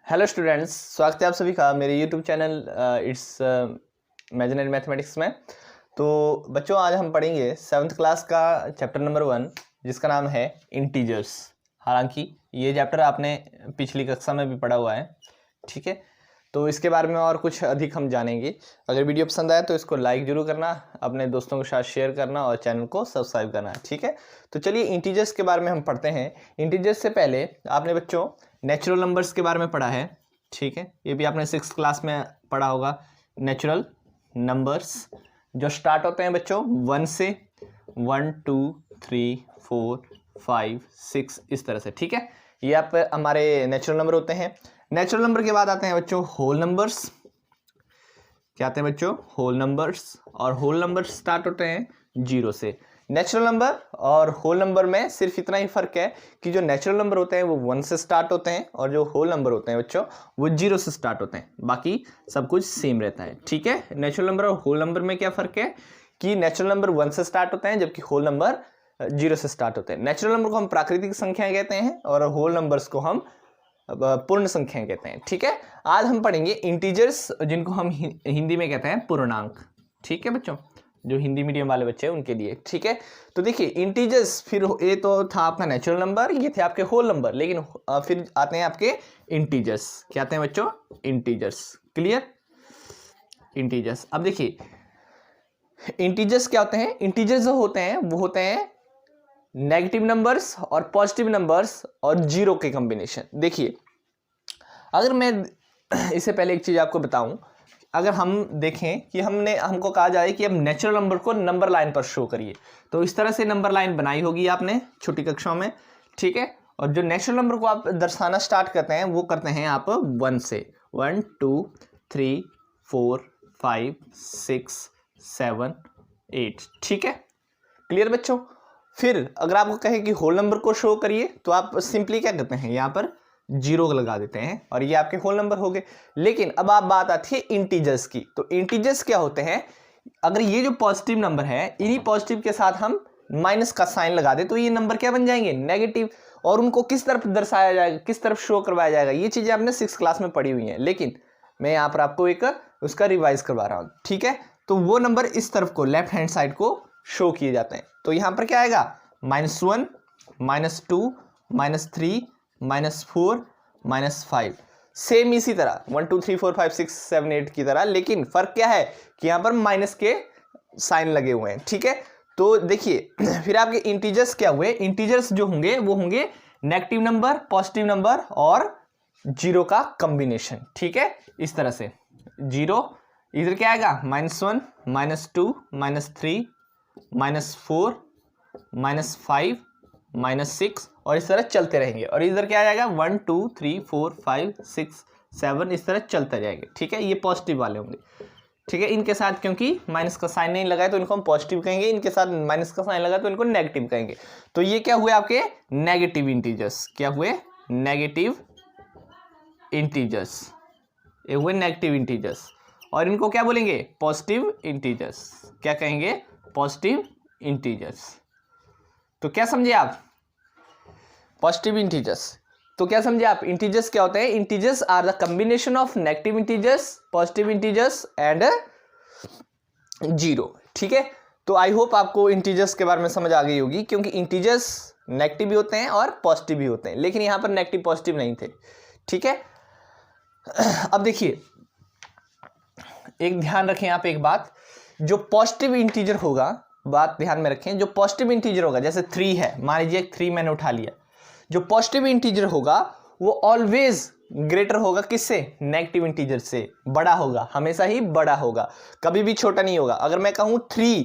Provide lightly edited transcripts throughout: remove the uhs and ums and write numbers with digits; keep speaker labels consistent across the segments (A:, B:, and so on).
A: Hello students, स्वागत है आप सभी का मेरे YouTube channel it's imaginary mathematics में। तो बच्चों, आज हम पढ़ेंगे 7th क्लास का चैप्टर नंबर 1 जिसका नाम है इंटीजर्स। हालांकि ये चैप्टर आपने पिछली कक्षा में भी पढ़ा हुआ है, ठीक है। तो इसके बारे में और कुछ अधिक हम जानेंगे। अगर वीडियो पसंद आए तो इसको लाइक जरूर करना, अपने दोस्तों के साथ शेयर करना और चैनल को सब्सक्राइब करना, ठीक है। तो चलिए इंटीजर्स के बारे में हम पढ़ते हैं। इंटीजर्स से पहले आपने बच्चों नेचुरल नंबर्स के बारे में पढ़ा है, ठीक है। ये भी आपने 6th क्लास में पढ़ा होगा। नेचुरल नंबर्स जो स्टार्ट होते हैं बच्चों 1 से, 1 2 3 4 5 6 इस तरह से, ठीक है। ये आप हमारे नेचुरल नंबर होते हैं। नेचुरल नंबर के बाद आते हैं बच्चों होल नंबर्स। क्या आते हैं बच्चों? Whole numbers. और होल नंबर्स स्टार्ट होते हैं 0 से। नेचुरल नंबर और होल नंबर में सिर्फ इतना ही फर्क है कि जो नेचुरल नंबर होते हैं वो 1 से स्टार्ट होते हैं और जो होल नंबर होते हैं बच्चों वो 0 से स्टार्ट होते हैं। बाकी सब कुछ सेम रहता है, ठीक है। नेचुरल नंबर और होल नंबर में क्या फर्क है कि नेचुरल नंबर 1 से स्टार्ट होते हैं जबकि होल नंबर 0 से स्टार्ट होते हैं। नेचुरल नंबर को हम प्राकृतिक संख्याएं कहते हैं और होल नंबर्स को हम पूर्ण संख्याएं कहते हैं, ठीक है। आज हम पढ़ेंगे इंटीजर्स जिनको हम हिंदी में कहते हैं पूर्णांक, ठीक है बच्चों। जो हिंदी मीडियम वाले बच्चे हैं उनके लिए, ठीक है। तो देखिए इंटीजर्स, फिर ये तो था आपका नेचुरल नंबर, ये थे आपके होल नंबर, लेकिन फिर आते हैं आपके इंटीजर्स। क्या आते हैं बच्चों? इंटीजर्स। क्लियर? इंटीजर्स। अब देखिए इंटीजर्स क्या होते हैं। इंटीजर्स जो होते हैं वो होते हैं नेगेटिव नंबर्स और पॉजिटिव नंबर्स और 0 के कॉम्बिनेशन। देखिए अगर मैं इससे पहले एक चीज आपको बताऊं, अगर हम देखें कि हमको कहा जाए कि अब नेचुरल नंबर को नंबर लाइन पर शो करिए, तो इस तरह से नंबर लाइन बनाई होगी आपने छोटी कक्षाओं में, ठीक है। और जो नेचुरल नंबर को आप दर्शाना स्टार्ट करते हैं वो करते हैं आप 1 से। 1 2 3 4 5 6 7 8, ठीक है। क्लियर बच्चों? फिर अगर आपको कहे कि होल नंबर को शो करिए तो आप सिंपली क्या करते हैं, यहाँ पर 0 लगा देते हैं और ये आपके होल नंबर हो गए। लेकिन अब आप बात आती है इंटीजर्स की। तो इंटीजर्स क्या होते हैं? अगर ये जो पॉजिटिव नंबर है इन्हीं पॉजिटिव के साथ हम माइनस का साइन लगा दे तो ये नंबर क्या बन जाएंगे? नेगेटिव। और उनको किस तरफ दर्शाया जाएगा, किस तरफ शो करवाया जाएगा, ये चीजें आपने 6th क्लास में पढ़ी हुई हैं, लेकिन मैं यहाँ पर आपको एक उसका रिवाइज करवा रहा हूँ, ठीक है। तो वो नंबर इस तरफ को, लेफ्ट हैंड साइड को शो किए जाते हैं। तो यहां पर क्या आएगा? -1 -2 -3 -4 -5। सेम इसी तरह 1 2 3 4 5 6 7 8 की तरह, लेकिन फर्क क्या है कि यहां पर माइनस के साइन लगे हुए हैं, ठीक है। तो देखिए फिर आपके इंटीजर्स क्या हुए? इंटीजर्स जो होंगे वो होंगे नेगेटिव नंबर, पॉजिटिव नंबर और 0 का कॉम्बिनेशन, ठीक है। इस तरह से 0 इधर क्या आएगा? -1 -2 -3 -4 -5 -6 और इस तरह चलते रहेंगे। और इधर क्या आ जाएगा? 1 2 3 4 5 6 7 इस तरह चलते जाएंगे, ठीक है। ये पॉजिटिव वाले होंगे, ठीक है। इनके साथ क्योंकि माइनस का साइन नहीं लगाए तो इनको हम पॉजिटिव कहेंगे, इनके साथ माइनस का साइन लगा तो इनको नेगेटिव कहेंगे। तो ये क्या हुए आपके नेगेटिव इंटीजर्स। क्या हुए? Negative integers. ये हुए नेगेटिव इंटीजर्स। और इनको क्या बोलेंगे? Positive integers. क्या कहेंगे? Positive integers. तो क्या समझे आप? Positive integers. तो क्या समझे आप? इंटीजर्स क्या होते हैं? Integers are the combination of negative integers, positive integers and 0, ठीक है। तो आई होप आपको इंटीजर्स के बारे में समझ आ गई होगी, क्योंकि इंटीजर्स नेगेटिव भी होते हैं और पॉजिटिव भी होते हैं, लेकिन यहां पर नेगेटिव पॉजिटिव नहीं थे, ठीक है। अब देखिए एक ध्यान रखें आप एक बात, जो पॉजिटिव इंटीजर होगा, बात ध्यान में रखें, जो पॉजिटिव इंटीजर होगा, जैसे 3 है, मान लीजिए 3 मैंने उठा लिया, जो पॉजिटिव इंटीजर होगा वो ऑलवेज ग्रेटर होगा किससे? नेगेटिव इंटीजर से। बड़ा होगा, हमेशा ही बड़ा होगा, कभी भी छोटा नहीं होगा। अगर मैं कहूं 3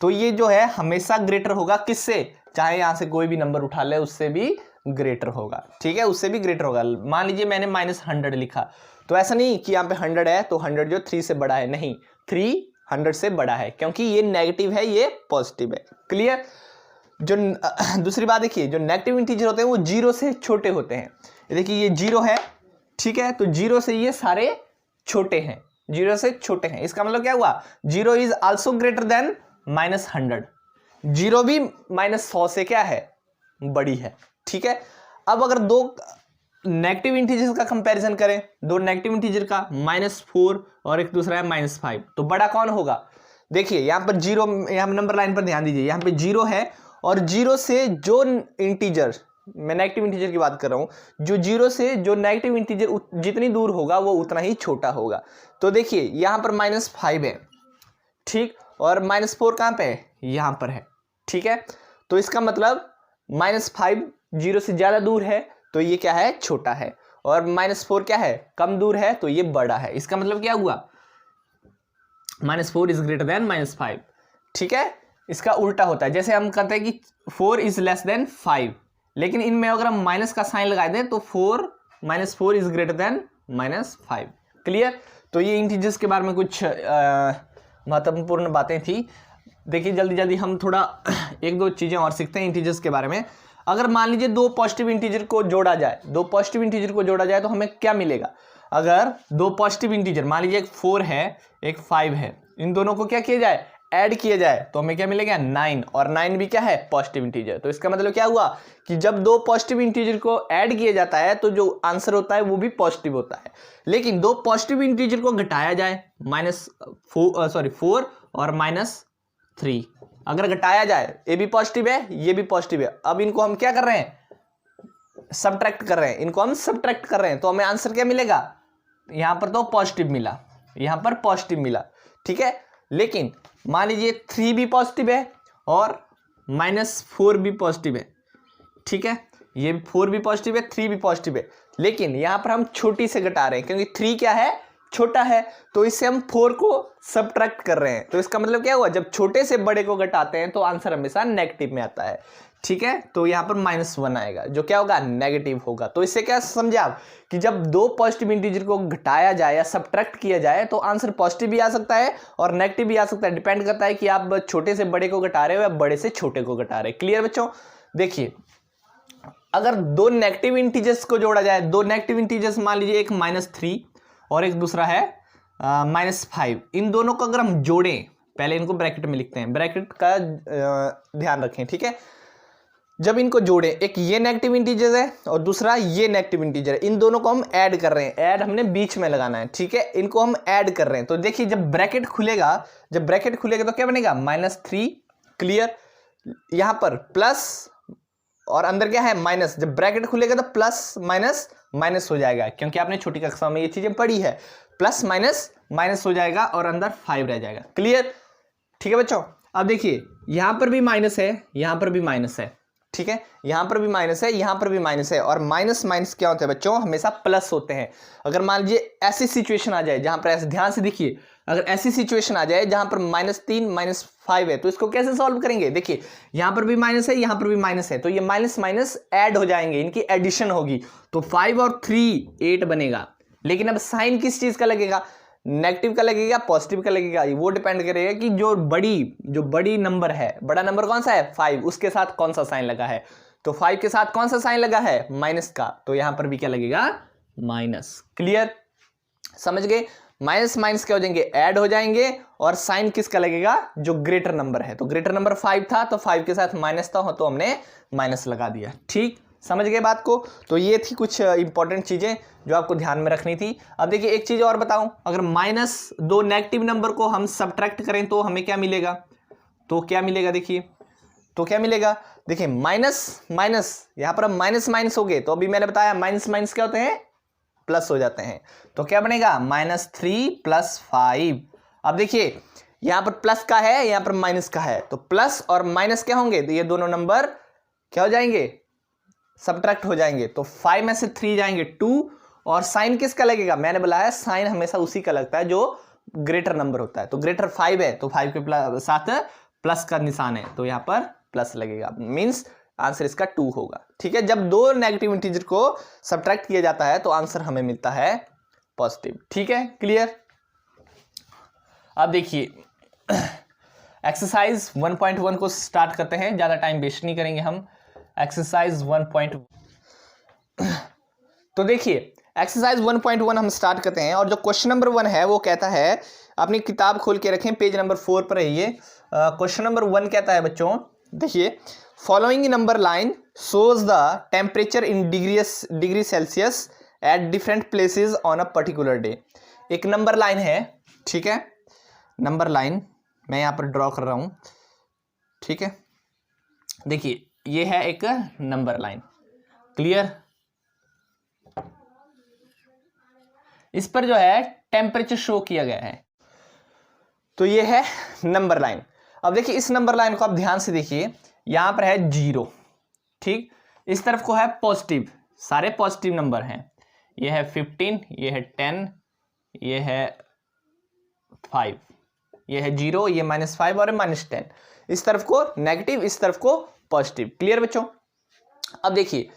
A: तो ये जो है हमेशा ग्रेटर होगा किससे? चाहे यहां से कोई भी नंबर उठा ले उससे भी ग्रेटर होगा, ठीक है, उससे भी ग्रेटर होगा। मान लीजिए मैंने -100 लिखा, तो ऐसा नहीं कि यहाँ पे 100 है तो 100 जो 3 से बड़ा है, नहीं, 3 100 से बड़ा है, क्योंकि ये नेगेटिव है, ये पॉजिटिव है। क्लियर? जो दूसरी बात देखिए, जो नेगेटिव इंटीजर होते हैं वो 0 से छोटे होते हैं। देखिए ये 0 है, ठीक है, तो 0 से ये सारे छोटे हैं, 0 से छोटे हैं। इसका मतलब क्या हुआ? 0 इज आल्सो ग्रेटर देन -100। 0 भी -100 से क्या है? बड़ी है, ठीक है। अब अगर दो नेगेटिव इंटीजर्स का कंपैरिजन करें, दो नेगेटिव इंटीजर का -4 और एक दूसरा है -5, तो बड़ा कौन होगा? देखिए यहाँ पर जीरो, यहाँ नंबर लाइन पर ध्यान दीजिए, यहाँ पे 0 है और 0 से जो इंटीजर, मैं नेगेटिव इंटीजर की बात कर रहा हूँ, जो 0 से जो नेगेटिव इंटीजर जितनी दूर होगा वो उतना ही छोटा होगा। तो देखिए यहाँ पर -5 है, ठीक, और -4 कहाँ पे है? यहाँ पर है, ठीक है। तो इसका मतलब -5 0 से ज़्यादा दूर है, तो ये क्या है? छोटा है, और -4 क्या है? कम दूर है, तो ये बड़ा है। इसका मतलब क्या हुआ? -4 इज ग्रेटर देन -5, ठीक है। इसका उल्टा होता है, जैसे हम कहते हैं कि 4 इज लेस देन 5, लेकिन इनमें अगर हम माइनस का साइन लगा दें तो -4 इज ग्रेटर देन -5। क्लियर? तो ये इंटीजर्स के बारे में कुछ महत्वपूर्ण बातें थी। देखिए जल्दी जल्दी हम थोड़ा एक दो चीज़ें और सीखते हैं इंटीजर्स के बारे में। अगर मान लीजिए दो पॉजिटिव इंटीजर को जोड़ा जाए, तो हमें क्या मिलेगा? अगर दो पॉजिटिव इंटीजर, मान लीजिए एक 4 है एक 5 है, इन दोनों को क्या किया जाए? ऐड किया जाए, तो हमें क्या मिलेगा? 9, और 9 भी क्या है? Positive integer. तो इसका मतलब क्या हुआ कि जब दो पॉजिटिव इंटीजर को ऐड किया जाता है तो जो आंसर होता है वो भी पॉजिटिव होता है। लेकिन दो पॉजिटिव इंटीजर को घटाया जाए, 4 और -3, अगर घटाया जाए, ये भी पॉजिटिव है ये भी पॉजिटिव है, अब इनको हम क्या कर रहे हैं? सब्ट्रैक्ट कर रहे हैं, तो हमें आंसर क्या मिलेगा? यहां पर तो पॉजिटिव मिला, यहां पर पॉजिटिव मिला, ठीक है। लेकिन मान लीजिए 3 भी पॉजिटिव है और -4 भी पॉजिटिव है, ठीक है। ये 4 भी पॉजिटिव है, 3 भी पॉजिटिव है, लेकिन यहां पर हम छोटी से घटा रहे हैं क्योंकि 3 क्या है? छोटा है, तो इससे हम 4 को सब्ट्रैक्ट कर रहे हैं। तो इसका मतलब क्या हुआ? जब छोटे से बड़े को घटाते हैं तो आंसर हमेशा नेगेटिव में आता है, ठीक है। तो यहाँ पर -1 आएगा, जो क्या होगा? नेगेटिव होगा। तो इससे क्या समझे आप कि जब दो पॉजिटिव इंटीजर को घटाया जाए या सब्ट्रैक्ट किया जाए तो आंसर पॉजिटिव भी आ सकता है और नेगेटिव भी आ सकता है। डिपेंड करता है कि आप छोटे से बड़े को घटा रहे हो या बड़े से छोटे को घटा रहे हैं। क्लियर बच्चों? देखिए अगर दो नेगेटिव इंटीजर्स को जोड़ा जाए, दो नेगेटिव इंटीजर्स मान लीजिए एक -3 और एक दूसरा है -5, इन दोनों को अगर हम जोड़ें, पहले इनको ब्रैकेट में लिखते हैं, ब्रैकेट का ध्यान रखें, ठीक है। जब इनको जोड़ें, एक ये नेगेटिव इंटीजर है और दूसरा ये नेगेटिव इंटीजर है, इन दोनों को हम ऐड कर रहे हैं, ऐड हमने बीच में लगाना है, ठीक है। इनको हम ऐड कर रहे हैं, तो देखिए जब ब्रैकेट खुलेगा तो क्या बनेगा? -3। क्लियर? यहां पर प्लस और अंदर क्या है? माइनस। जब ब्रैकेट खुलेगा तो प्लस माइनस हो जाएगा, क्योंकि आपने छोटी कक्षा में ये चीजें पढ़ी है। प्लस माइनस हो जाएगा और अंदर 5 रह जाएगा। क्लियर? ठीक है बच्चों। अब देखिए यहां पर भी माइनस है, यहां पर भी माइनस है, ठीक है। यहां पर भी माइनस है, यहां पर भी माइनस है, और माइनस क्या होते हैं बच्चों? हमेशा प्लस होते हैं। अगर मान लीजिए ऐसी सिचुएशन आ जाए जहां पर, ऐसे ध्यान से देखिए, अगर ऐसी सिचुएशन आ जाए जहां पर -3 -5 है, तो इसको कैसे सॉल्व करेंगे? देखिए यहां पर भी माइनस है, यहां पर भी माइनस है, तो ये माइनस ऐड हो जाएंगे, इनकी एडिशन होगी, तो 5 और 3 8 बनेगा। लेकिन अब साइन किस चीज का लगेगा? नेगेटिव का लगेगा, पॉजिटिव का लगेगा, वो डिपेंड करेगा कि जो बड़ी नंबर है, बड़ा नंबर कौन सा है? 5, उसके साथ कौन सा साइन लगा है? तो 5 के साथ कौन सा साइन लगा है? माइनस का, तो यहां पर भी क्या लगेगा? माइनस। क्लियर? समझ गए? माइनस क्या हो जाएंगे? ऐड हो जाएंगे, और साइन किसका लगेगा? जो ग्रेटर नंबर है, तो ग्रेटर नंबर 5 था, तो 5 के साथ माइनस था, तो हमने माइनस लगा दिया। ठीक, समझ गए बात को? तो ये थी कुछ इंपॉर्टेंट चीजें जो आपको ध्यान में रखनी थी। अब देखिए एक चीज और बताऊं, अगर दो नेगेटिव नंबर को हम सब्ट्रैक्ट करें तो हमें क्या मिलेगा? तो क्या मिलेगा? देखिए तो क्या मिलेगा? देखिए माइनस यहां पर हम माइनस हो गए, तो अभी मैंने बताया माइनस क्या होते हैं? प्लस हो जाते हैं। तो क्या बनेगा? -3 + 5। अब देखिए यहां पर प्लस का है, यहां पर माइनस का है, तो प्लस और माइनस क्या होंगे? तो ये दोनों नंबर क्या हो जाएंगे? सब्ट्रैक्ट हो जाएंगे। तो 5 में से 3 जाएंगे 2, और साइन किसका लगेगा? मैंने बताया साइन हमेशा उसी का लगता है जो ग्रेटर नंबर होता है। तो ग्रेटर 5 है, तो 5 के साथ प्लस का निशान है, तो यहां पर प्लस लगेगा, मींस आंसर इसका 2 होगा। ठीक है, जब दो नेगेटिव इंटीजर को सब्ट्रैक्ट किया जाता है तो आंसर हमें मिलता है पॉजिटिव। ठीक है, क्लियर? अब देखिए एक्सरसाइज 1.1 को स्टार्ट करते हैं, ज्यादा टाइम वेस्ट नहीं करेंगे हम। एक्सरसाइज 1.1, तो देखिए एक्सरसाइज 1.1 हम स्टार्ट करते हैं, और जो क्वेश्चन नंबर 1 है वो कहता है, अपनी किताब खोल के रखें, पेज नंबर 4 पर है ये। क्वेश्चन नंबर 1 कहता है बच्चों, देखिए following number line shows the temperature in degree Celsius at different places on a particular day. एक नंबर लाइन है, ठीक है, नंबर लाइन मैं यहां पर ड्रॉ कर रहा हूं, ठीक है। देखिए ये है एक नंबर लाइन, क्लियर। इस पर जो है टेम्परेचर शो किया गया है, तो ये है नंबर लाइन। अब देखिए इस नंबर लाइन को आप ध्यान से देखिए, यहां पर है 0, ठीक, इस तरफ को है पॉजिटिव, सारे पॉजिटिव नंबर हैं, ये है 15, ये है 10, ये है 5, ये है 0, ये -5 और -10। इस तरफ को नेगेटिव, इस तरफ को पॉजिटिव, क्लियर बच्चों। अब देखिए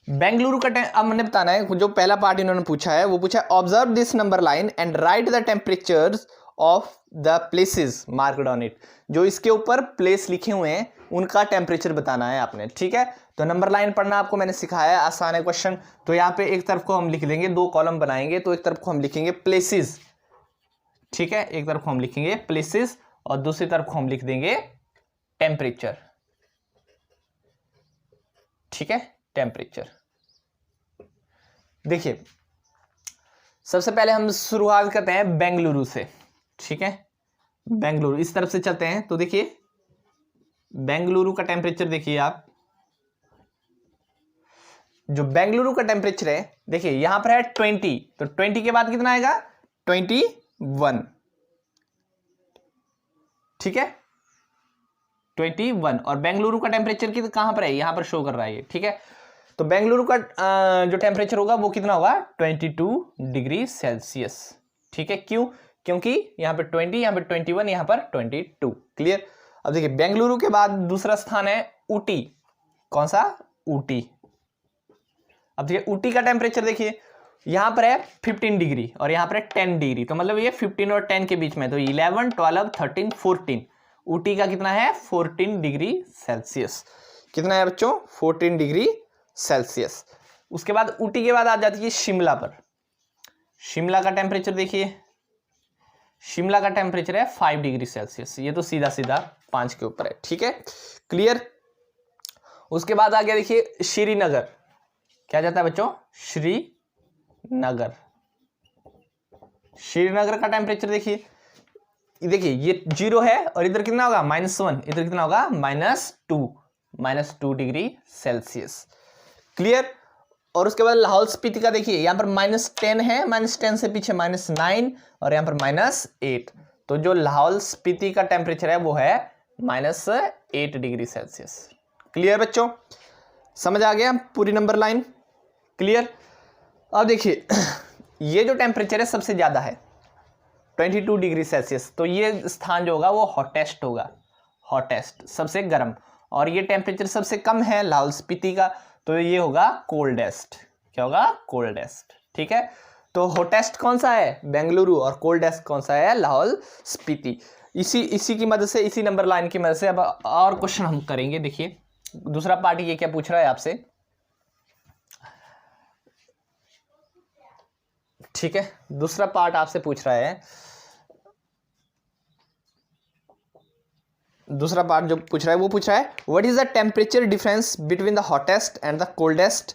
A: बेंगलुरु का अब मैंने बताना है, जो पहला पार्ट इन्होंने पूछा है वो पूछा है observe this number line and right the temperatures of the places marked on it. जो इसके ऊपर प्लेस लिखे हुए हैं उनका टेम्परेचर बताना है आपने, ठीक है। तो नंबर लाइन पढ़ना आपको मैंने सिखाया है, आसान है क्वेश्चन। तो यहाँ पे एक तरफ को हम लिख लेंगे, 2 कॉलम बनाएंगे, तो एक तरफ को हम लिखेंगे प्लेसेस, ठीक है, एक तरफ को हम लिखेंगे प्लेसेस और दूसरी तरफ को हम लिख देंगे टेम्परेचर, ठीक है, टेम्परेचर। देखिए सबसे पहले हम शुरुआत करते हैं बेंगलुरु से, ठीक है, बेंगलुरु इस तरफ से चलते हैं। तो देखिए बेंगलुरु का टेम्परेचर देखिए आप, जो बेंगलुरु का टेम्परेचर है देखिए यहां पर है 20, तो 20 के बाद कितना आएगा 21, ठीक है, 21। और बेंगलुरु का टेम्परेचर की कहां पर है, यहां पर शो कर रहा है ये, ठीक है। तो बेंगलुरु का जो टेम्परेचर होगा वो कितना होगा 22 डिग्री सेल्सियस, ठीक है। क्यों, क्योंकि यहां पर 20, यहां पर 21, यहां पर 22, क्लियर। अब देखिए बेंगलुरु के बाद दूसरा स्थान है ऊटी, कौन सा, ऊटी। अब देखिए ऊटी का टेम्परेचर देखिए यहां पर है 15 डिग्री और यहां पर है 10 डिग्री, तो मतलब ये 15 और 10 के बीच में, तो 11, 12, 13, 14। ऊटी का कितना है 14 डिग्री सेल्सियस, कितना है बच्चों 14 डिग्री सेल्सियस। उसके बाद ऊटी के बाद आ जाती है शिमला पर। शिमला का टेम्परेचर देखिए, शिमला का टेम्परेचर है 5 डिग्री सेल्सियस, ये तो सीधा सीधा 5 के ऊपर है, ठीक है, क्लियर। उसके बाद आ गया देखिए श्रीनगर, क्या जाता है बच्चों, श्रीनगर। श्रीनगर का टेम्परेचर देखिए, देखिए ये 0 है और इधर कितना होगा -1, इधर कितना होगा -2 डिग्री सेल्सियस, क्लियर। और उसके बाद लाहौल स्पीति का देखिए यहां पर -10 है, -10 से पीछे -9 और यहां पर -8, तो जो लाहौल स्पीति का टेम्परेचर है वो है -8 डिग्री सेल्सियस, क्लियर बच्चों, समझ आ गया पूरी नंबर लाइन, क्लियर। अब देखिए ये जो टेम्परेचर है सबसे ज्यादा है 22 डिग्री सेल्सियस, तो ये स्थान जो होगा वो हॉटेस्ट होगा, हॉटेस्ट सबसे गर्म। और ये टेम्परेचर सबसे कम है लाहौल स्पीति का, तो ये होगा कोल्डेस्ट, क्या होगा कोल्डेस्ट, ठीक है। तो हॉटेस्ट कौन सा है बेंगलुरु और कोल्डेस्ट कौन सा है लाहौल स्पीति। इसी की मदद से, इसी नंबर लाइन की मदद से अब और क्वेश्चन हम करेंगे। देखिए दूसरा पार्ट ये क्या पूछ रहा है आपसे, ठीक है, दूसरा पार्ट आपसे पूछ रहा है, दूसरा पार्ट जो पूछ रहा है वो पूछ रहा है what is the temperature difference between the hottest and the coldest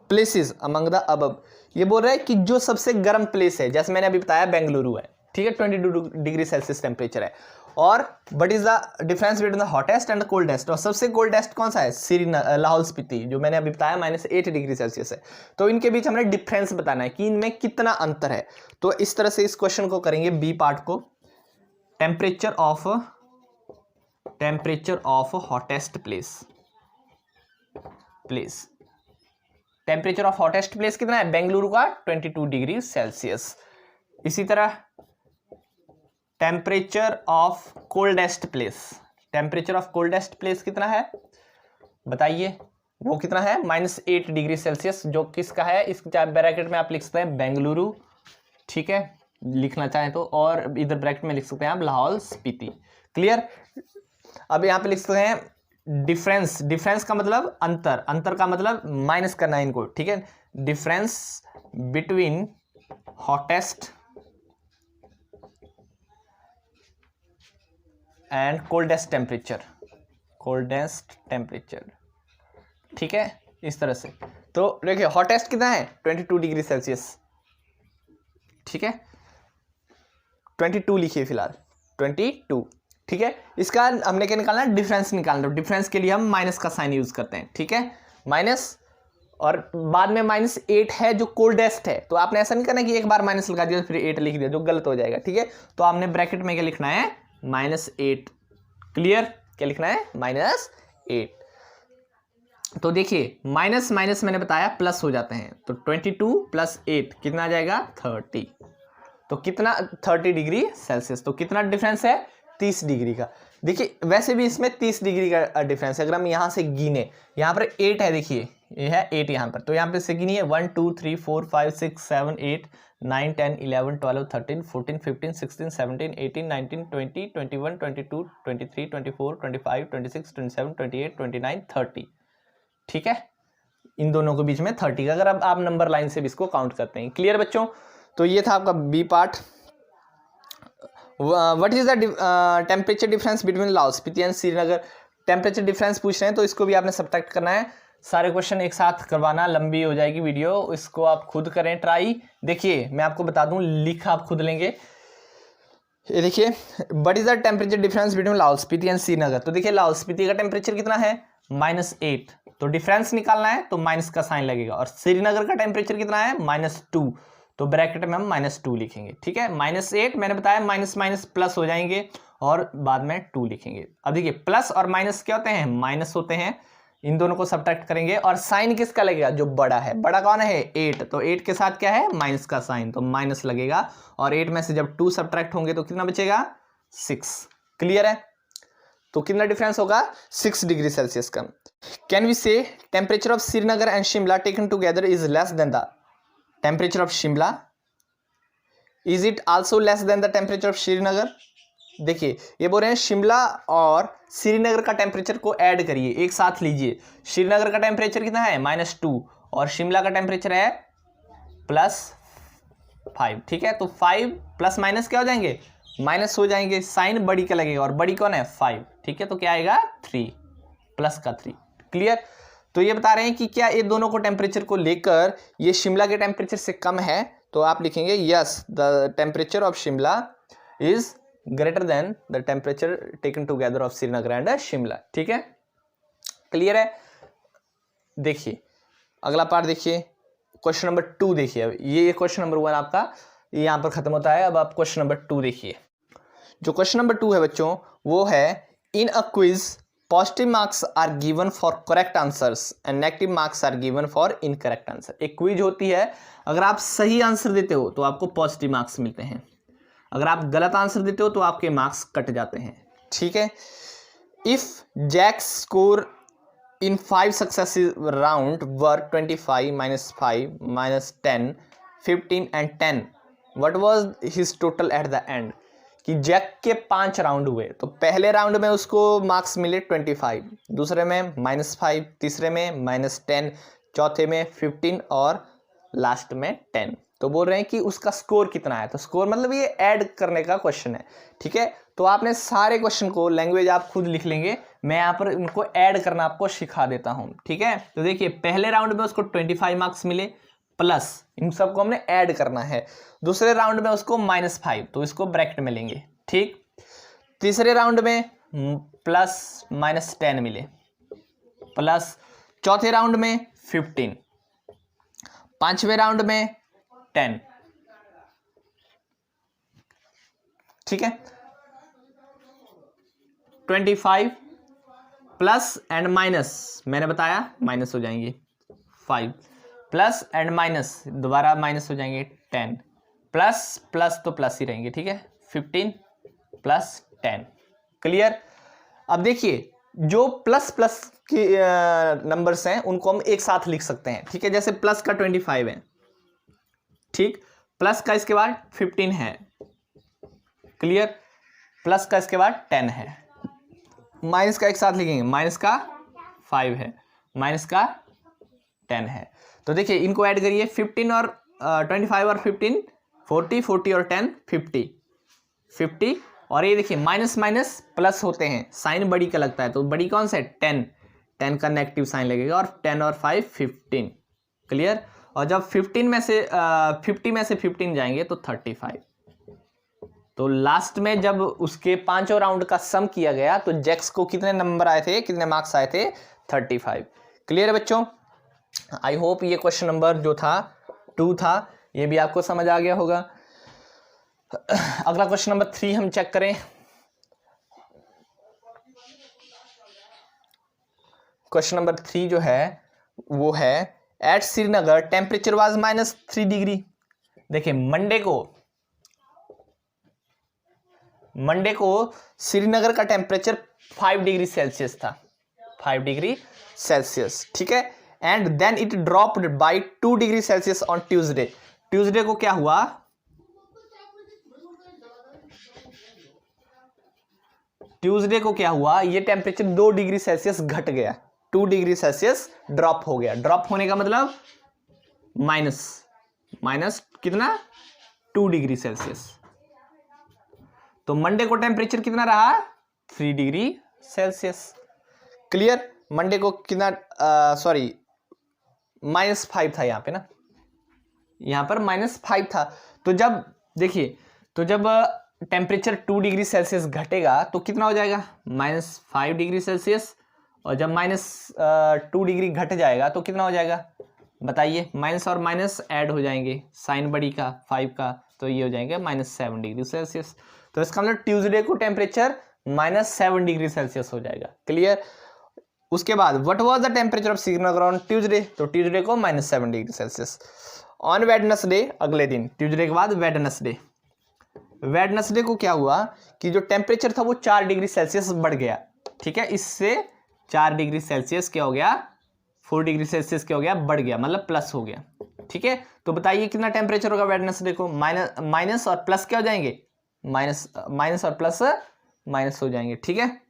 A: places among the above. ये बोल रहा है कि जो सबसे गर्म प्लेस है, जैसे मैंने अभी बताया बेंगलुरु है, ठीक है, 22 डिग्री सेल्सियस टेम्परेचर है, और what is the difference between the hottest and the coldest, और सबसे कोल्डेस्ट कौन सा है लाहौल स्पीति, जो मैंने अभी बताया -8 डिग्री सेल्सियस है। तो इनके बीच हमने डिफरेंस बताना है कि इनमें कितना अंतर है। तो इस तरह से इस क्वेश्चन को करेंगे, बी पार्ट को, temperature of hottest place, temperature of hottest place कितना है बेंगलुरु का 22 डिग्री सेल्सियस। इसी तरह टेम्परेचर ऑफ कोल्डेस्ट प्लेस कितना है बताइए, वो कितना है -8 डिग्री सेल्सियस, जो किसका है, इस ब्रैकेट में आप लिख सकते हैं बेंगलुरु, ठीक है, लिखना चाहें तो, और इधर ब्रैकेट में लिख सकते हैं आप लाहौल स्पीति, क्लियर। अब यहाँ पे लिख सकते हैं डिफरेंस का मतलब अंतर का मतलब माइनस करना है इनको, ठीक है। Difference between hottest and coldest coldest temperature, ठीक है, इस तरह से। तो देखिए हॉटेस्ट कितना है 22 डिग्री सेल्सियस, ठीक है, 22 लिखिए फिलहाल 22, ठीक है। इसका हमने क्या निकालना है, डिफरेंस निकालना। तो डिफरेंस के लिए हम माइनस का साइन यूज करते हैं, ठीक है, माइनस, और बाद में -8 है जो कोल्डेस्ट है। तो आपने ऐसा नहीं करना कि एक बार माइनस लगा दिया फिर 8 लिख दिया, जो गलत हो जाएगा, ठीक है। तो आपने ब्रैकेट में क्या लिखना है, -8, क्लियर, क्या लिखना है, -8। तो देखिए माइनस माइनस मैंने बताया प्लस हो जाते हैं, तो 22 + 8 कितना आ जाएगा, 30। तो कितना, 30 डिग्री सेल्सियस। तो कितना डिफरेंस है, 30 डिग्री का। देखिए वैसे भी इसमें 30 डिग्री का डिफरेंस है। अगर हम यहाँ से गिने, यहाँ पर 8 है, देखिए ये है 8 यहाँ पर, तो यहाँ पे से गिनिए 1 2 3 4 5 6 7 8 9 10 11 12 13 14 15 16 17 18 19 20 21 22 23 24 25 26 27 28 29 30, ठीक है। इन दोनों के बीच में 30 का, अगर अब आप नंबर लाइन से भी इसको काउंट करते हैं। क्लियर बच्चों। तो ये था आपका B part. What is the temperature difference between Lahaul Spiti and Srinagar. Temperature difference पूछ रहे हैं, तो इसको भी आपने सब्ट्रैक्ट करना है। सारे क्वेश्चन एक साथ करवाना, लंबी हो जाएगी वीडियो, इसको आप खुद करें ट्राई। देखिए मैं आपको बता दूं, लिख आप खुद लेंगे। ये देखिए, what is the temperature difference between Lahaul Spiti and Srinagar. तो देखिए लाहौल स्पीति का टेम्परेचर कितना है, -8, तो डिफरेंस निकालना है तो माइनस का साइन लगेगा। और श्रीनगर का टेम्परेचर कितना है, -2, तो ब्रैकेट में हम -2 लिखेंगे, ठीक है। -8 मैंने बताया, माइनस माइनस प्लस हो जाएंगे और बाद में 2 लिखेंगे। अब देखिए प्लस और माइनस क्या होते हैं, माइनस होते हैं। इन दोनों को सब्ट्रैक्ट करेंगे और साइन किसका लगेगा, जो बड़ा है। बड़ा कौन है, 8, तो 8 के साथ क्या है, माइनस का साइन, तो माइनस लगेगा। और 8 में से जब 2 सब्ट्रैक्ट होंगे तो कितना बचेगा, 6। क्लियर है। तो कितना डिफरेंस होगा, 6 डिग्री सेल्सियस का। कैन वी से temperature of Srinagar and Shimla taken together is less than the temperature of Shimla, is it also less than the temperature of Srinagar. देखिए ये बोल रहे हैं शिमला और श्रीनगर का टेम्परेचर को ऐड करिए, एक साथ लीजिए। श्रीनगर का टेम्परेचर कितना है, -2, और शिमला का टेम्परेचर है +5, ठीक है। तो 5 प्लस माइनस क्या हो जाएंगे, माइनस हो जाएंगे। साइन बड़ी का लगेगा और बड़ी कौन है, 5, ठीक है। तो क्या आएगा, 3, प्लस का 3। क्लियर। तो ये बता रहे हैं कि क्या ये दोनों को टेम्परेचर को लेकर ये शिमला के टेम्परेचर से कम है, तो आप लिखेंगे yes the temperature of Shimla is greater than the temperature taken together of Srinagar and Shimla, ठीक है। क्लियर है। देखिए अगला पार्ट देखिए, क्वेश्चन नंबर 2 देखिए। अब ये क्वेश्चन नंबर 1 आपका यहाँ पर खत्म होता है। अब आप क्वेश्चन नंबर 2 देखिए। जो क्वेश्चन नंबर 2 है बच्चों, वो है in a quiz positive marks are given for correct answers and negative marks are given for incorrect answer. एक क्विज होती है, अगर आप सही आंसर देते हो तो आपको पॉजिटिव मार्क्स मिलते हैं, अगर आप गलत आंसर देते हो तो आपके मार्क्स कट जाते हैं, ठीक है। If Jack's score in 5 successive round were 25 -5 -10 15 and 10, what was his total at the end. कि जैक के 5 राउंड हुए, तो पहले राउंड में उसको मार्क्स मिले 25, दूसरे में -5, तीसरे में -10, चौथे में 15 और लास्ट में 10। तो बोल रहे हैं कि उसका स्कोर कितना है। तो स्कोर मतलब ये ऐड करने का क्वेश्चन है, ठीक है। तो आपने सारे क्वेश्चन को लैंग्वेज आप खुद लिख लेंगे, मैं यहाँ पर इनको ऐड करना आपको सिखा देता हूँ, ठीक है। तो देखिए पहले राउंड में उसको 25 मार्क्स मिले, प्लस इन सबको हमने ऐड करना है। दूसरे राउंड में उसको -5, तो इसको ब्रैकेट में लेंगे, ठीक। तीसरे राउंड में प्लस -10 मिले, प्लस चौथे राउंड में 15, पांचवें राउंड में 10, ठीक है। 25 प्लस एंड माइनस, मैंने बताया माइनस हो जाएंगे 5, प्लस एंड माइनस दोबारा माइनस हो जाएंगे 10, प्लस प्लस तो प्लस ही रहेंगे, ठीक है। 15 प्लस 10। क्लियर। अब देखिए जो प्लस प्लस के नंबर्स हैं उनको हम एक साथ लिख सकते हैं, ठीक है। जैसे प्लस का 25 है, ठीक, प्लस का इसके बाद 15 है, क्लियर, प्लस का इसके बाद 10 है, माइनस का एक साथ लिखेंगे, माइनस का 5 है, माइनस का 10 है। तो देखिए इनको ऐड करिए, 15 और 25 और 15 40, 40 और 10 50, 50 और ये देखिए माइनस माइनस प्लस होते हैं, साइन बड़ी का लगता है, तो बड़ी कौन सा है 10, 10 का नेगेटिव साइन लगेगा और 10 और 5 15, क्लियर। और जब 15 में से 50 में से 15 जाएंगे तो 35। तो लास्ट में जब उसके पांचों राउंड का सम किया गया तो जैक्स को कितने नंबर आए थे, कितने मार्क्स आए थे 35। क्लियर है बच्चों। आई होप ये क्वेश्चन नंबर जो था 2 था ये भी आपको समझ आ गया होगा। अगला क्वेश्चन नंबर 3 हम चेक करें। क्वेश्चन नंबर 3 जो है वो है at Srinagar temperature was -3 degree. देखिए मंडे को श्रीनगर का टेम्परेचर 5 डिग्री सेल्सियस था, 5 डिग्री सेल्सियस, ठीक है। And then it dropped by 2 degree Celsius on Tuesday. Tuesday को क्या हुआ, ट्यूसडे को क्या हुआ, ये टेम्परेचर 2 डिग्री सेल्सियस घट गया, 2 डिग्री सेल्सियस ड्रॉप हो गया। ड्रॉप होने का मतलब माइनस कितना 2 डिग्री सेल्सियस। तो मंडे को टेम्परेचर कितना रहा 3 डिग्री सेल्सियस। क्लियर। मंडे को कितना सॉरी -5 था यहाँ पे ना, यहाँ पर -5 था। तो जब देखिए तो जब टेम्परेचर 2 डिग्री सेल्सियस घटेगा तो कितना हो जाएगा -5 डिग्री सेल्सियस, और जब -2 डिग्री घट जाएगा तो कितना हो जाएगा बताइए, माइनस और माइनस ऐड हो जाएंगे, साइन बड़ी का 5 का, तो ये हो जाएंगे -7 डिग्री सेल्सियस। तो इसका मतलब ट्यूसडे को टेम्परेचर -7 डिग्री सेल्सियस हो जाएगा। क्लियर। उसके बाद what was the temperature of Srinagar on Tuesday, तो ट्यूसडे को -7 डिग्री सेल्सियस। ऑन वेडनेसडे, अगले दिन ट्यूसडे के बाद वेडनेसडे को क्या हुआ कि जो टेम्परेचर था वो 4 डिग्री सेल्सियस बढ़ गया, ठीक है। इससे 4 डिग्री सेल्सियस क्या हो गया 4 डिग्री सेल्सियस क्या हो गया बढ़ गया, मतलब प्लस हो गया, ठीक है। तो बताइए कितना टेम्परेचर होगा वेडनेसडे को, माइनस और प्लस क्या हो जाएंगे, माइनस और प्लस माइनस हो जाएंगे, ठीक है।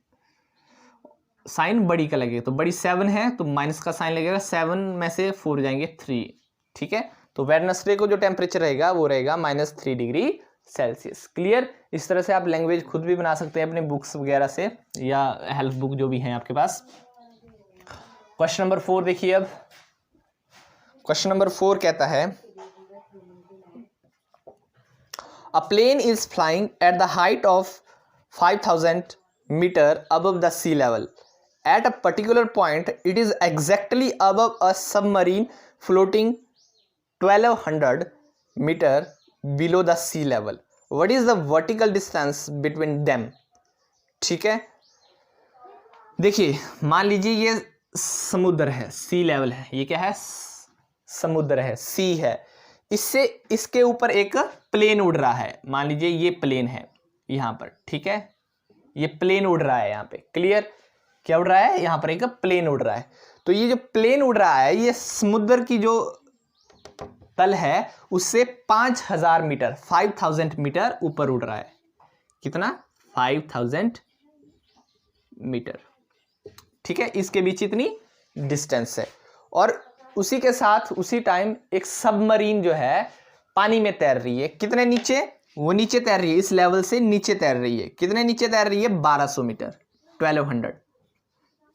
A: साइन बड़ी का लगेगा, तो बड़ी 7 है तो माइनस का साइन लगेगा, 7 में से 4 जाएंगे 3, ठीक है। तो वेडनेसडे को जो टेम्परेचर रहेगा वो रहेगा -3 डिग्री सेल्सियस। क्लियर। इस तरह से आप लैंग्वेज खुद भी बना सकते हैं अपने बुक्स वगैरह से या हेल्प बुक जो भी हैं आपके पास। क्वेश्चन नंबर 4 देखिए। अब क्वेश्चन नंबर 4 कहता है a plane is flying at the height of 5000 metre above the sea level. At a particular point it is exactly above a submarine floating 1200 metre below the sea level. What is the vertical distance between them. ठीक है, देखिए मान लीजिए ये समुद्र है, सी level है, ये क्या है समुद्र है, सी है, इससे इसके ऊपर एक प्लेन उड़ रहा है। मान लीजिए ये प्लेन है यहां पर, ठीक है, ये प्लेन उड़ रहा है यहाँ पे। क्लियर, क्या उड़ रहा है यहाँ पर एक प्लेन उड़ रहा है। तो ये जो प्लेन उड़ रहा है ये समुद्र की जो तल है उससे 5000 मीटर 5000 मीटर ऊपर उड़ रहा है। कितना 5000 मीटर, ठीक है, इसके बीच इतनी डिस्टेंस है। और उसी के साथ उसी टाइम एक सबमरीन जो है पानी में तैर रही है। कितने नीचे, वो नीचे तैर रही है, इस लेवल से नीचे तैर रही है। कितने नीचे तैर रही है 1200 मीटर 1200।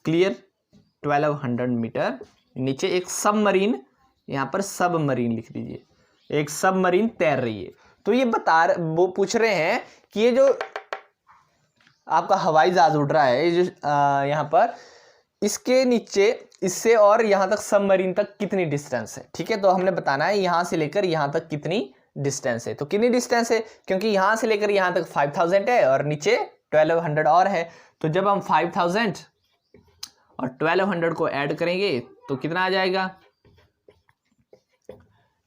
A: क्लियर, 1200 मीटर नीचे एक सबमरीन, यहां पर सबमरीन लिख दीजिए, एक सबमरीन तैर रही है। तो ये वो पूछ रहे हैं कि ये जो आपका हवाई जहाज उड़ रहा है, ये जो यहां पर इसके नीचे इससे और यहां तक सबमरीन तक कितनी डिस्टेंस है। ठीक है, तो हमने बताना है यहां से लेकर यहां तक कितनी डिस्टेंस है। तो कितनी डिस्टेंस है, क्योंकि यहां से लेकर यहां तक 5000 है और नीचे 1200 और है। तो जब हम 5000 और 1200 को ऐड करेंगे तो कितना आ जाएगा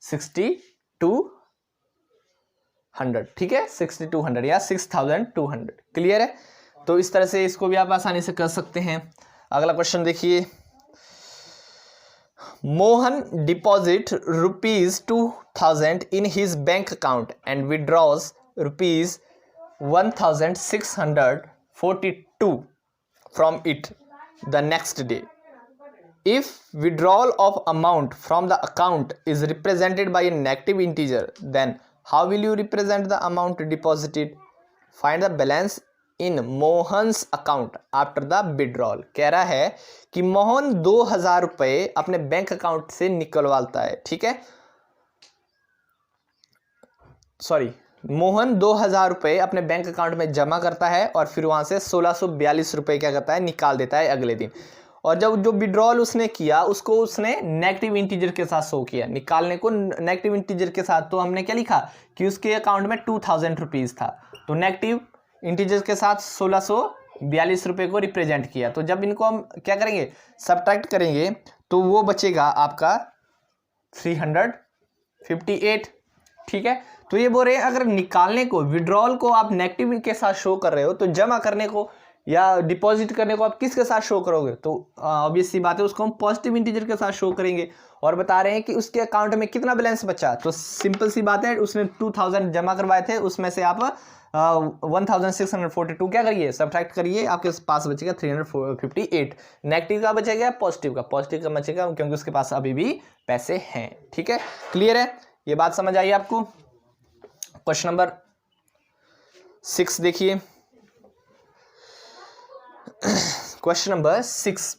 A: 6200। ठीक है, 6200 या 6200। क्लियर है, तो इस तरह से इसको भी आप आसानी से कर सकते हैं। अगला क्वेश्चन देखिए, Mohan deposit ₹2000 in his bank account and withdraws ₹1642 from it the next day. If withdrawal of amount from the account is represented by a negative integer, then how will you represent the amount deposited? Find the balance in Mohan's account after the withdrawal. कह रहा है कि मोहन 2000 रुपये अपने bank account से निकलवाता है, ठीक है, सॉरी, मोहन 2000 रुपये अपने बैंक अकाउंट में जमा करता है और फिर वहाँ से 1642 रुपये क्या करता है, निकाल देता है अगले दिन। और जब जो विड्रॉल उसने किया उसको उसने नेगेटिव इंटीजर के साथ शो किया, निकालने को नेगेटिव इंटीजर के साथ, तो हमने क्या लिखा कि उसके अकाउंट में 2000 रुपीज़ था, तो नेगेटिव इंटीजर के साथ 1642 रुपये को रिप्रेजेंट किया। तो जब इनको हम क्या करेंगे, सब्ट्रैक्ट करेंगे, तो वो बचेगा आपका 358, ठीक है। तो ये बोल रहे हैं अगर निकालने को, विड्रॉल को आप नेगेटिव के साथ शो कर रहे हो, तो जमा करने को या डिपॉजिट करने को आप किसके साथ शो करोगे, तो ऑब्वियस सी बात है उसको हम पॉजिटिव इंटीजर के साथ शो करेंगे। और बता रहे हैं कि उसके अकाउंट में कितना बैलेंस बचा, तो सिंपल सी बात है, उसने 2000 जमा करवाए थे, उसमें से आप 1642 क्या करिए, सब्ट्रैक्ट करिए, आपके पास बचेगा 358। नेगेटिव का बचेगा पॉजिटिव का, पॉजिटिव का बचेगा क्योंकि उसके पास अभी भी पैसे हैं, ठीक है। क्लियर है, ये बात समझ आई आपको। क्वेश्चन नंबर 6 देखिए, question number 6,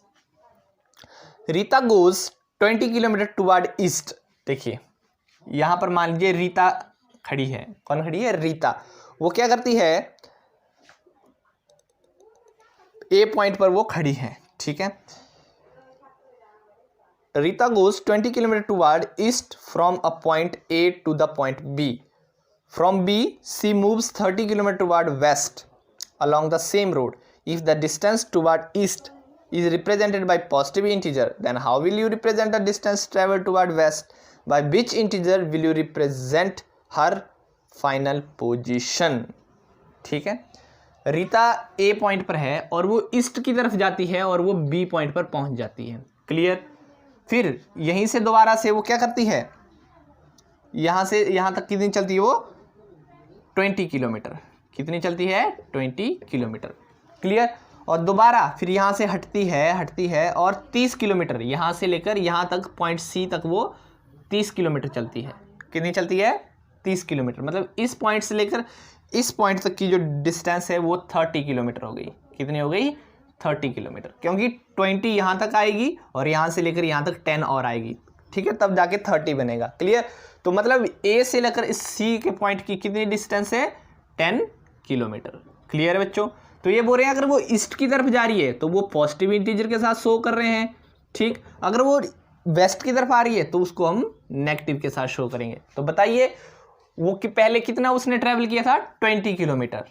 A: Rita goes 20 kilometre toward east. देखिए यहां पर मान लीजिए रीता खड़ी है, कौन खड़ी है, रीता। वो क्या करती है, ए पॉइंट पर वो खड़ी है, ठीक है। Rita goes 20 kilometre toward east from a point A to the point B. From B, she moves 30 km toward west along the same road. If the distance toward east is represented by positive integer, then how will you represent the distance traveled toward west? By which integer will you represent her final position? ठीक है, Rita A point पर है और वो east की तरफ जाती है और वो B पॉइंट पर पहुंच जाती है, क्लियर। फिर यहीं से दोबारा से वो क्या करती है, यहां से यहां तक कितनी चलती है वो, 20 किलोमीटर, कितनी चलती है, 20 किलोमीटर, क्लियर। और दोबारा फिर यहाँ से हटती है और 30 किलोमीटर यहाँ से लेकर यहाँ तक पॉइंट सी तक वो 30 किलोमीटर चलती है, कितनी चलती है, 30 किलोमीटर। मतलब इस पॉइंट से लेकर इस पॉइंट तक की जो डिस्टेंस है वो 30 किलोमीटर हो गई, कितनी हो गई, 30 किलोमीटर, क्योंकि 20 यहाँ तक आएगी और यहाँ से लेकर यहाँ तक 10 और आएगी, ठीक है, तब जाके 30 बनेगा, क्लियर। तो मतलब ए से लेकर इस सी के पॉइंट की कितनी डिस्टेंस है, 10 किलोमीटर, क्लियर है बच्चों। तो ये बोल रहे हैं अगर वो ईस्ट की तरफ जा रही है तो वो पॉजिटिव इंटीजर के साथ शो कर रहे हैं, ठीक। अगर वो वेस्ट की तरफ आ रही है तो उसको हम नेगेटिव के साथ शो करेंगे। तो बताइए वो कि पहले कितना उसने ट्रैवल किया था, 20 किलोमीटर,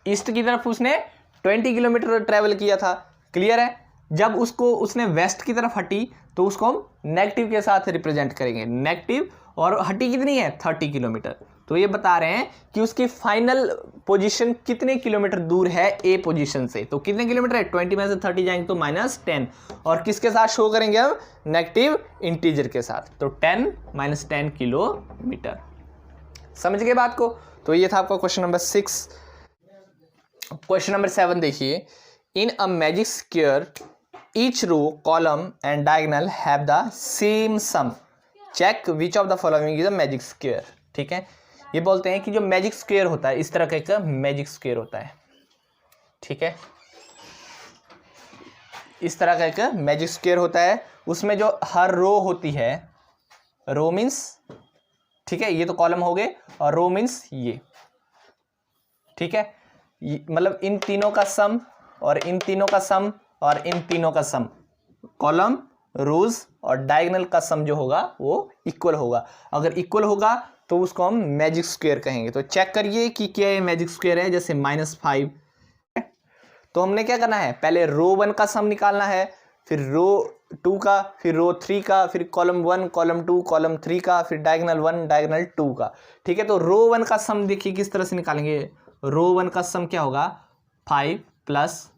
A: ईस्ट की तरफ उसने 20 किलोमीटर ट्रैवल किया था, क्लियर है। जब उसको उसने वेस्ट की तरफ हटी तो उसको हम नेगेटिव के साथ रिप्रेजेंट करेंगे, नेगेटिव, और हटी कितनी है, 30 किलोमीटर। तो ये बता रहे हैं कि उसकी फाइनल पोजीशन कितने किलोमीटर दूर है ए पोजीशन से, तो कितने किलोमीटर है, 20 में से 30 जाएंगे तो -10, और किसके साथ शो करेंगे हम, नेगेटिव इंटीजर के साथ, तो 10 - 10 किलोमीटर। समझ गए बात को। तो ये था आपका क्वेश्चन नंबर 6। क्वेश्चन नंबर 7 देखिए, in a magic square each row, column and diagonal have the same sum, check which of the following is a magic square. ठीक है, ये बोलते हैं कि जो मैजिक स्क्वायर होता है, इस तरह का एक मैजिक स्क्वायर होता है, ठीक है, इस तरह का एक मैजिक स्क्वायर होता है, उसमें जो हर रो होती है, रो मीन्स, ठीक है, ये तो कॉलम हो गए, और रो मीन्स ये, ठीक है, मतलब इन तीनों का सम और इन तीनों का सम और इन तीनों का सम, कॉलम, रोज और डायगोनल का सम जो होगा वो इक्वल होगा। अगर इक्वल होगा तो उसको हम मैजिक स्क्वायर कहेंगे। तो चेक करिए कि क्या ये मैजिक स्क्वायर है, जैसे -5, तो हमने क्या करना है, पहले रो 1 का सम निकालना है, फिर रो 2 का, फिर रो 3 का, फिर कॉलम 1, कॉलम 2, कॉलम 3 का, फिर डायगोनल 1, डायगोनल 2 का, ठीक है। तो रो 1 का सम देखिए किस तरह से निकालेंगे, रो 1 का सम क्या होगा, 5 +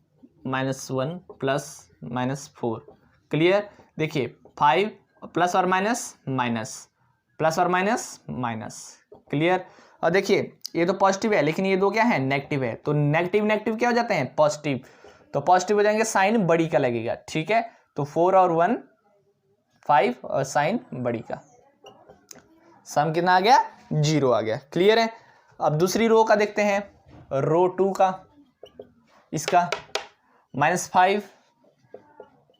A: -1 + -4, क्लियर। देखिए 5 प्लस और माइनस माइनस, प्लस और माइनस माइनस, क्लियर। और देखिए ये तो पॉजिटिव है लेकिन ये दो क्या है, नेगेटिव है, तो नेगेटिव नेगेटिव क्या हो जाते हैं, पॉजिटिव, तो पॉजिटिव हो जाएंगे, साइन बड़ी का लगेगा, ठीक है। तो 4 और 1 5 और साइन बड़ी का, सम कितना आ गया, 0 आ गया, क्लियर है। अब दूसरी रो का देखते हैं, रो 2 का, इसका -5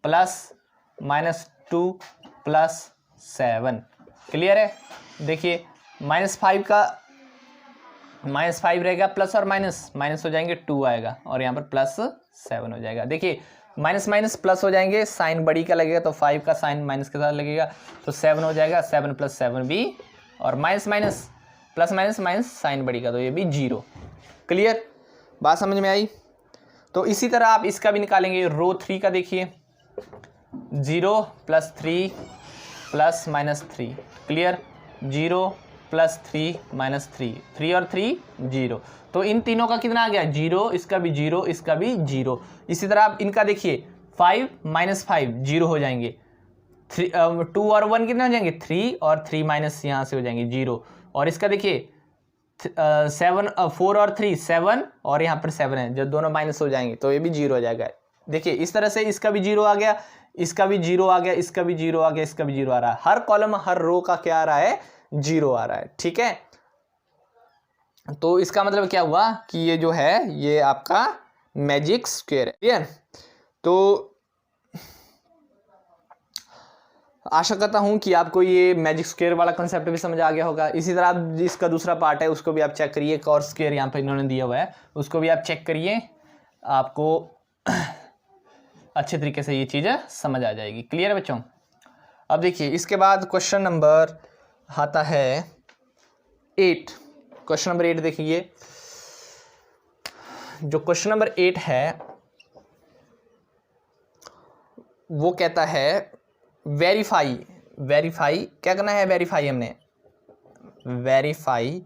A: प्लस -2 प्लस 7। क्लियर है? देखिए -5 का -5 रहेगा, प्लस और माइनस माइनस हो जाएंगे, 2 आएगा और यहाँ पर प्लस 7 हो जाएगा। देखिए माइनस माइनस प्लस हो जाएंगे, साइन बड़ी का लगेगा तो 5 का साइन माइनस के साथ लगेगा तो 7 हो जाएगा, 7 + 7 भी, और minus minus plus minus minus sign बड़ी का तो ये भी 0। क्लियर? बात समझ में आई? तो इसी तरह आप इसका भी निकालेंगे। रो 3 का देखिए 0 + 3 प्लस -3। क्लियर? 0 + 3 -3, 3 और 3 0, तो इन तीनों का कितना आ गया 0, इसका भी 0, इसका भी 0। इसी तरह आप इनका देखिए 5 - 5 0 हो जाएंगे, 2 और 1 कितने हो जाएंगे 3, और 3 माइनस यहाँ से हो जाएंगे 0। और इसका देखिए 4 और 3 7, और यहाँ पर 7 है, जब दोनों माइनस हो जाएंगे तो ये भी 0 हो जाएगा। देखिए इस तरह से इसका भी 0 आ गया, इसका भी 0 आ गया, इसका भी 0 आ गया, इसका भी 0 आ रहा है। हर कॉलम हर रो का क्या आ रहा है 0 आ रहा है। ठीक है? तो इसका मतलब क्या हुआ कि ये जो है ये आपका मैजिक स्क्वायर है। क्लियर? तो आशा करता हूं कि आपको ये मैजिक स्क्वायर वाला कंसेप्ट भी समझ आ गया होगा। इसी तरह आप इसका दूसरा पार्ट है उसको भी आप चेक करिए, कॉस स्क्वायर यहाँ पर इन्होंने दिया हुआ है, उसको भी आप चेक करिए, आपको अच्छे तरीके से ये चीज़ें समझ आ जाएगी। क्लियर है बच्चों? अब देखिए इसके बाद क्वेश्चन नंबर आता है 8। क्वेश्चन नंबर 8 देखिए, जो क्वेश्चन नंबर 8 है वो कहता है वेरीफाई क्या करना है, वेरीफाई हमने verify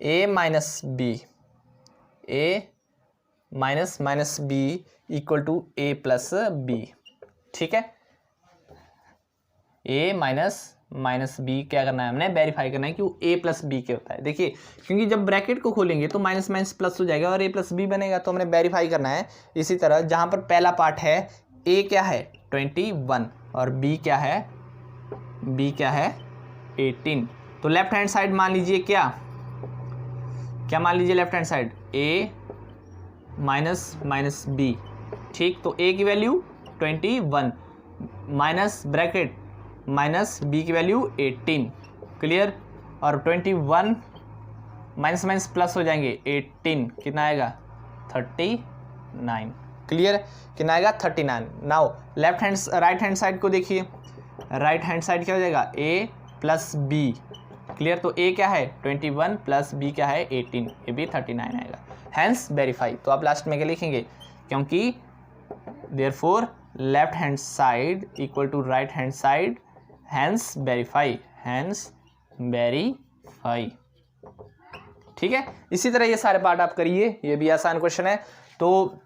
A: a - b = a + b। ठीक है? a - b क्या करना है हमने, वेरीफाई करना है कि वो a + b के होता है। देखिए क्योंकि जब ब्रैकेट को खोलेंगे तो माइनस माइनस प्लस हो जाएगा और a + b बनेगा, तो हमने वेरीफाई करना है। इसी तरह जहां पर पहला पार्ट है a क्या है 21 और b क्या है 18, तो लेफ्ट हैंड साइड मान लीजिए क्या मान लीजिए left hand side a - b। ठीक? तो a की value 21 minus bracket minus b की वैल्यू 18। क्लियर? और 21 माइनस माइनस प्लस हो जाएंगे, 18 कितना आएगा 39। क्लियर? कितना आएगा 39। Now left hand right hand side को देखिए, राइट हैंड साइड क्या हो जाएगा a + b। क्लियर? तो a क्या है 21 प्लस b क्या है 18, ये भी 39 आएगा। Hence verify. तो आप लास्ट में क्या लिखेंगे, क्योंकि therefore left hand side = right hand side, hence verify ठीक है? इसी तरह ये सारे पार्ट आप करिए, ये भी आसान क्वेश्चन है। तो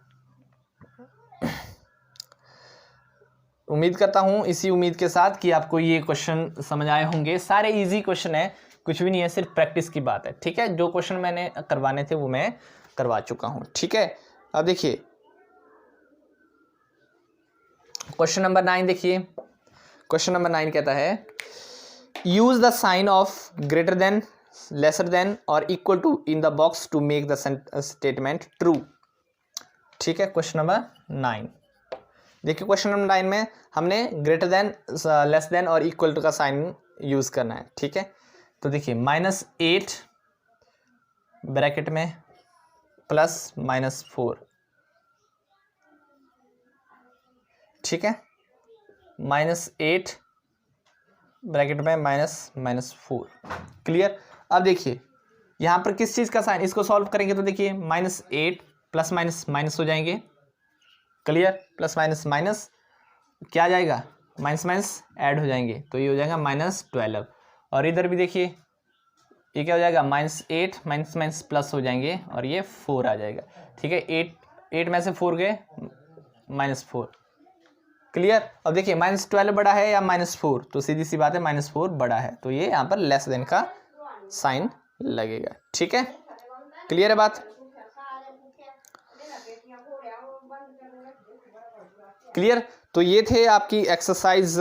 A: उम्मीद करता हूं इसी उम्मीद के साथ कि आपको ये क्वेश्चन समझ आए होंगे। सारे इजी क्वेश्चन है, कुछ भी नहीं है, सिर्फ प्रैक्टिस की बात है। ठीक है? जो क्वेश्चन मैंने करवाने थे वो मैं करवा चुका हूं। ठीक है? अब देखिए क्वेश्चन नंबर 9 देखिए, क्वेश्चन नंबर 9 कहता है use the sign of greater than, lesser than और equal to in the box to make the statement true. ठीक है? क्वेश्चन नंबर 9 देखिए, क्वेश्चन नंबर 9 में हमने ग्रेटर देन, लेस देन और इक्वल टू का साइन यूज करना है। ठीक है? तो देखिए -8 ब्रैकेट में प्लस -4। ठीक है? -8 ब्रैकेट में -4। क्लियर? अब देखिए यहां पर किस चीज का साइन, इसको सॉल्व करेंगे तो देखिए -8 प्लस माइनस हो जाएंगे। क्लियर? प्लस माइनस क्या आ जाएगा, माइनस ऐड हो जाएंगे, तो ये हो जाएगा -12। और इधर भी देखिए ये क्या हो जाएगा -8 माइनस प्लस हो जाएंगे और ये 4 आ जाएगा। ठीक है? 8 में से 4 गए -4। क्लियर? अब देखिए -12 बड़ा है या -4, तो सीधी सी बात है -4 बड़ा है, तो ये यहाँ पर लेस देन का साइन लगेगा। ठीक है? क्लियर है बात? क्लियर? तो ये थे आपकी एक्सरसाइज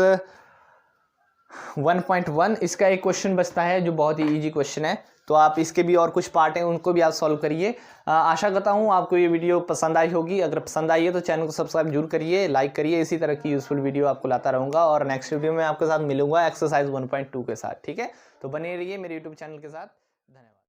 A: 1.1। इसका एक क्वेश्चन बचता है जो बहुत ही इजी क्वेश्चन है, तो आप इसके भी और कुछ पार्ट हैं उनको भी आप सॉल्व करिए। आशा करता हूँ आपको ये वीडियो पसंद आई होगी। अगर पसंद आई है तो चैनल को सब्सक्राइब जरूर करिए, लाइक करिए। इसी तरह की यूजफुल वीडियो आपको लाता रहूँगा और नेक्स्ट वीडियो में आपके साथ मिलूंगा एक्सरसाइज 1.2 के साथ। ठीक है, तो बने रहिए मेरे यूट्यूब चैनल के साथ। धन्यवाद।